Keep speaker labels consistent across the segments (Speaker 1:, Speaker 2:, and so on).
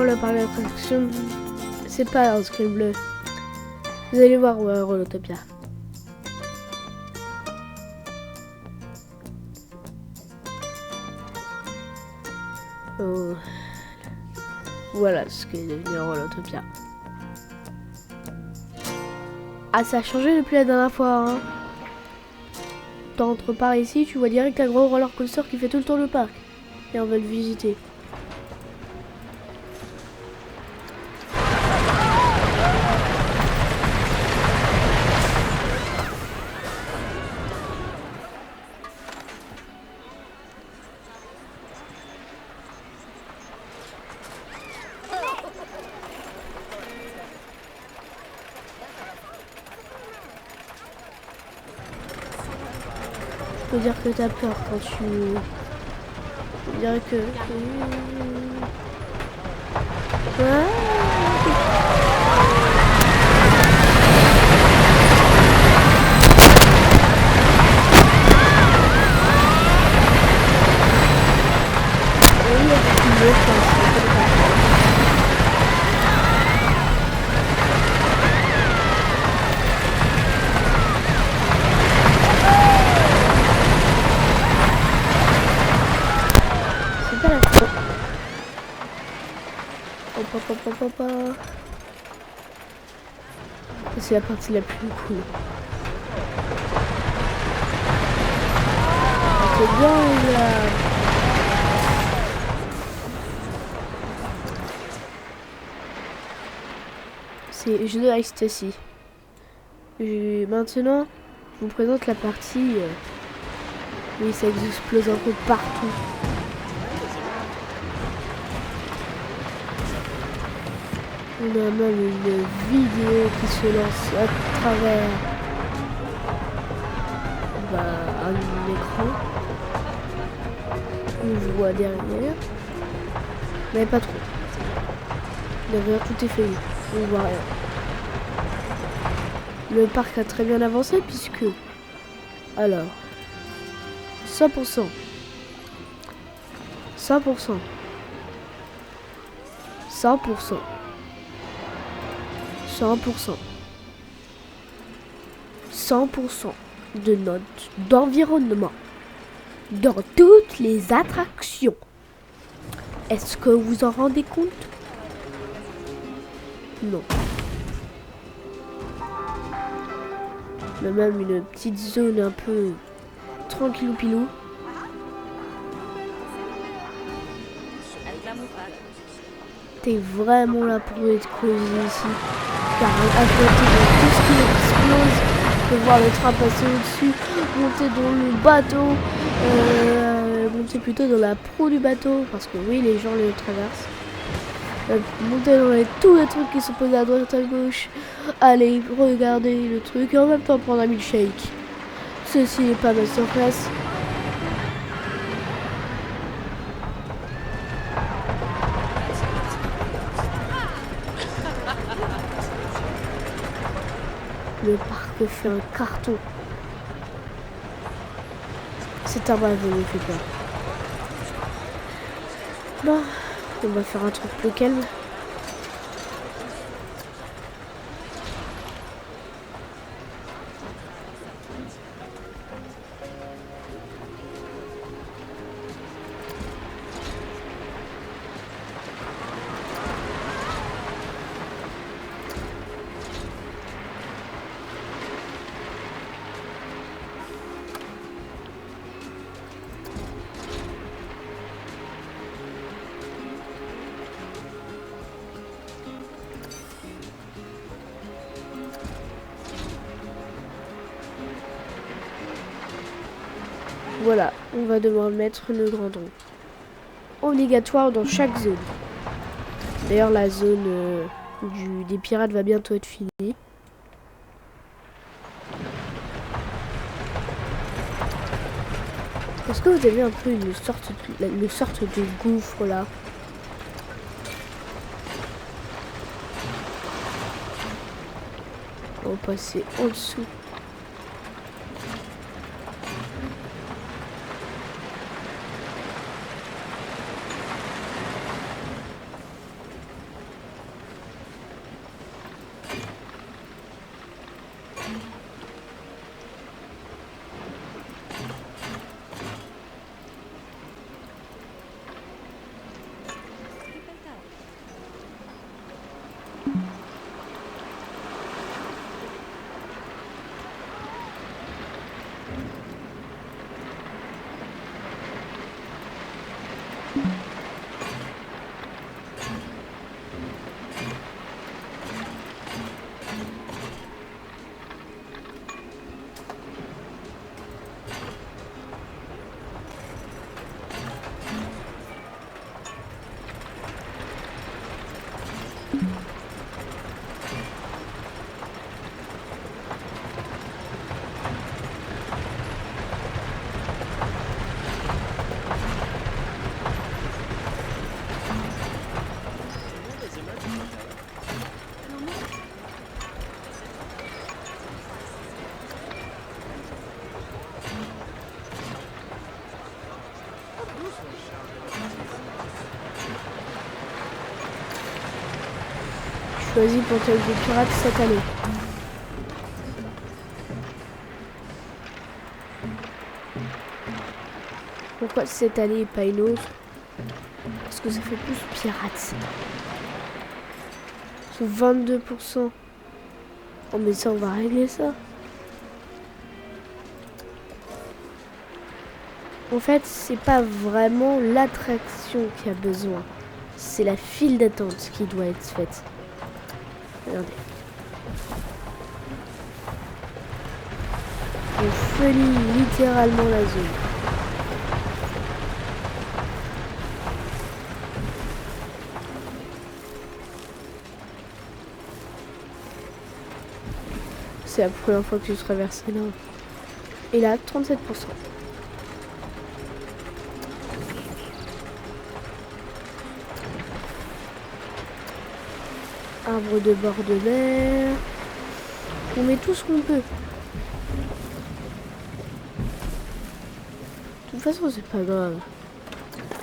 Speaker 1: Non, le parc d'attraction, c'est pas un screen bleu. Vous allez voir Rolotopia. Oh. Voilà ce qu'est devenu Rolotopia. Ah, ça a changé depuis la dernière fois. Hein. T'entres par ici, tu vois direct un gros roller coaster qui fait tout le tour du parc. Et on va le visiter. Faut dire que t'as peur quand tu... Faut dire que... Ah. C'est la partie la plus cool. C'est bien là. C'est jeu de ecstasy. Maintenant, je vous présente la partie où ça explose un peu partout. On a même une vidéo qui se lance à travers un écran. On voit derrière, mais pas trop. Derrière, tout est fait. On voit rien. Le parc a très bien avancé puisque, alors, 100%, 100%, 100%. 100%. 100% de notre d'environnement dans toutes les attractions. Est-ce que vous en rendez compte? Non. On a même une petite zone un peu tranquillou pilou. T'es vraiment là pour être cosy ici. Car à côté de tout ce qui explose, on peut voir le train passer au-dessus, monter dans le bateau, monter plutôt dans la proue du bateau, parce que oui, les gens le traversent. Monter dans tous les trucs qui sont posés à droite à gauche, aller regarder le truc et en même temps prendre un milkshake. Ceci n'est pas masterclass. Le parc fait un carton. C'est un rêve, ne me fait peur. Bon, on va faire un truc plus calme. Voilà, on va devoir mettre le grand rond. Obligatoire dans chaque zone. D'ailleurs, la zone des pirates va bientôt être finie. Est-ce que vous avez un peu une sorte de gouffre là? On va passer en dessous. Choisi pour tel des pirates cette année. Pourquoi cette année et pas une autre? Parce que ça fait plus pirates. C'est 22%. Oh mais ça on va régler ça. En fait c'est pas vraiment l'attraction qui a besoin. C'est la file d'attente qui doit être faite. Regardez. On folie littéralement la zone. C'est la première fois que je traverse là. Et là, 37%. Arbre de bord de mer. On met tout ce qu'on peut. De toute façon, c'est pas grave.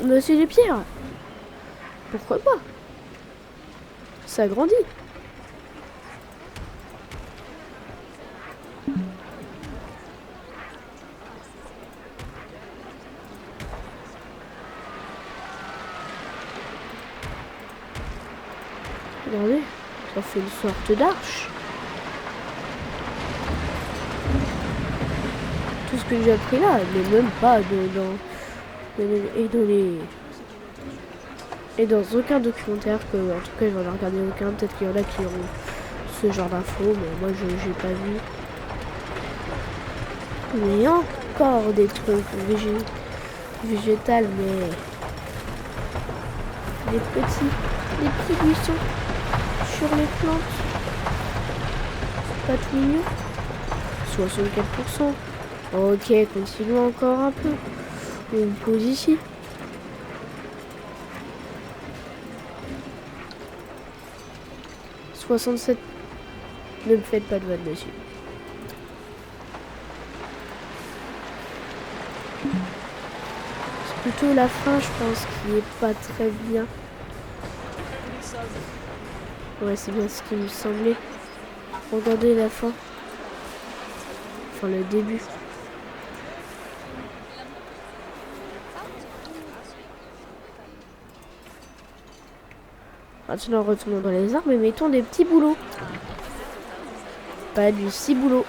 Speaker 1: Mais c'est des pierres. Pourquoi pas? Ça grandit. Regardez, ça fait une sorte d'arche. Tout ce que j'ai appris là, mais même pas et dans aucun documentaire que, en tout cas, j'en ai regardé aucun. Peut-être qu'il y en a qui ont ce genre d'infos, mais moi, je n'ai pas vu. Mais encore des trucs végétales, mais des petits buissons sur les plantes. C'est pas tout mignon. 64%. Ok, continuons encore un peu. On pose ici. 67. Ne me faites pas de vanne dessus. C'est plutôt la fin, je pense, qui est pas très bien. Ouais, c'est bien ce qui me semblait. Regardez la fin. Enfin, le début. Maintenant, retournons dans les arbres et mettons des petits boulots. Pas du ciboulot.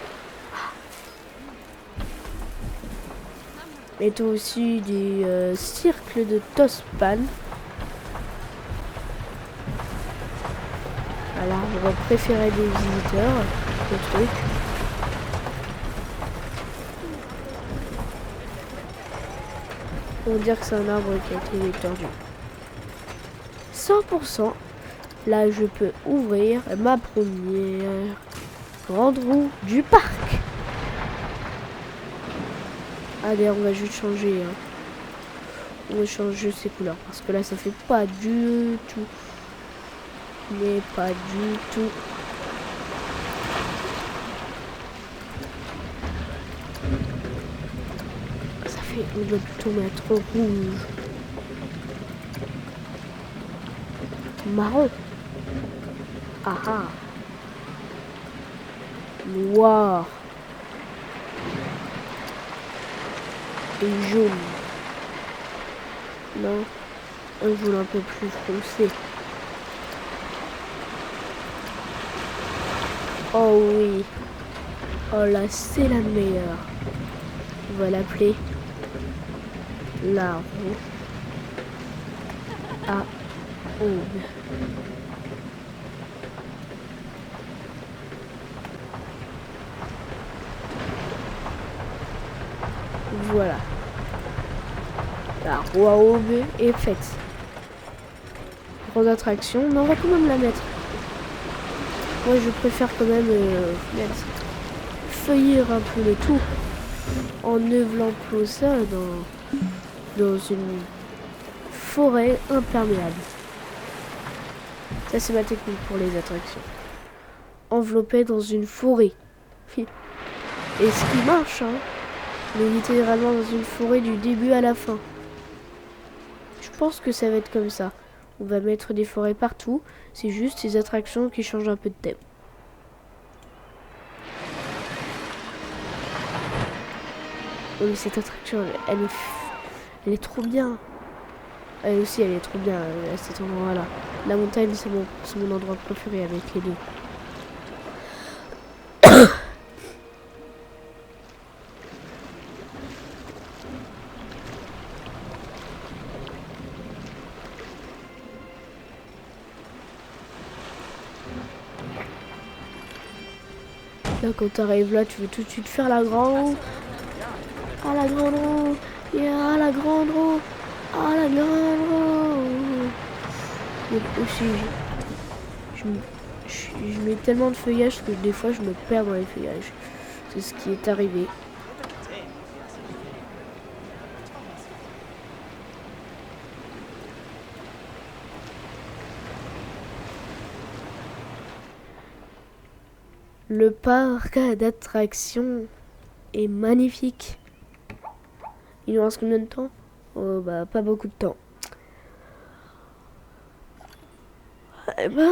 Speaker 1: Mettons aussi du cercle de Tospan. Voilà, on va préférer des visiteurs. Le truc. On va dire que c'est un arbre qui a été tordu. 100%. Là, je peux ouvrir ma première grande roue du parc. Allez, on va juste changer. Hein. On va changer ses couleurs. Parce que là, ça fait pas du tout. Mais pas du tout. Ça fait... On doit plutôt mettre rouge. Marron. Ah ah. Noir. Et jaune. Non. Un jaune un peu plus foncé. Oh oui. Oh là, c'est la meilleure. On va l'appeler la roue à aube. Voilà. La roue à aube est faite. 3 attractions, mais on va quand même la mettre. Moi, je préfère quand même feuiller un peu le tout en nivelant tout ça dans une forêt imperméable. Ça, c'est ma technique pour les attractions. Enveloppé dans une forêt. Et ce qui marche, hein. On est littéralement dans une forêt du début à la fin. Je pense que ça va être comme ça. On va mettre des forêts partout. C'est juste ces attractions qui changent un peu de thème. Oh, mais cette attraction, elle est trop bien. Elle aussi, elle est trop bien à cet endroit-là. La montagne, c'est mon endroit préféré avec les deux. Là, quand t'arrives là, tu veux tout de suite faire la grande roue. Ah, la grande roue. Yeah, la grande roue. Ah, la grande roue. Mais aussi, je mets tellement de feuillage que des fois, je me perds dans les feuillages. C'est ce qui est arrivé. Le parc d'attractions est magnifique. Il nous reste combien de temps? Oh, bah, pas beaucoup de temps. Eh ben,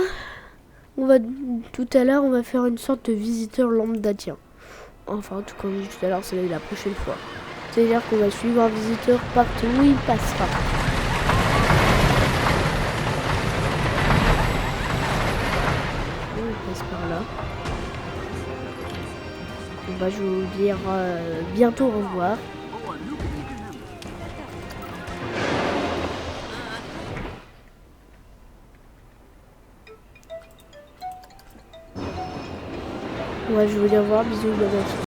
Speaker 1: tout à l'heure, on va faire une sorte de visiteur lambda, tiens. Enfin, tout comme dit tout à l'heure, c'est la prochaine fois. C'est-à-dire qu'on va suivre un visiteur partout où il passera. On passe par là. Bon, bah, je vais vous dire bientôt au revoir. Ouais, je vais vous dire au revoir. Bisous, bye bye.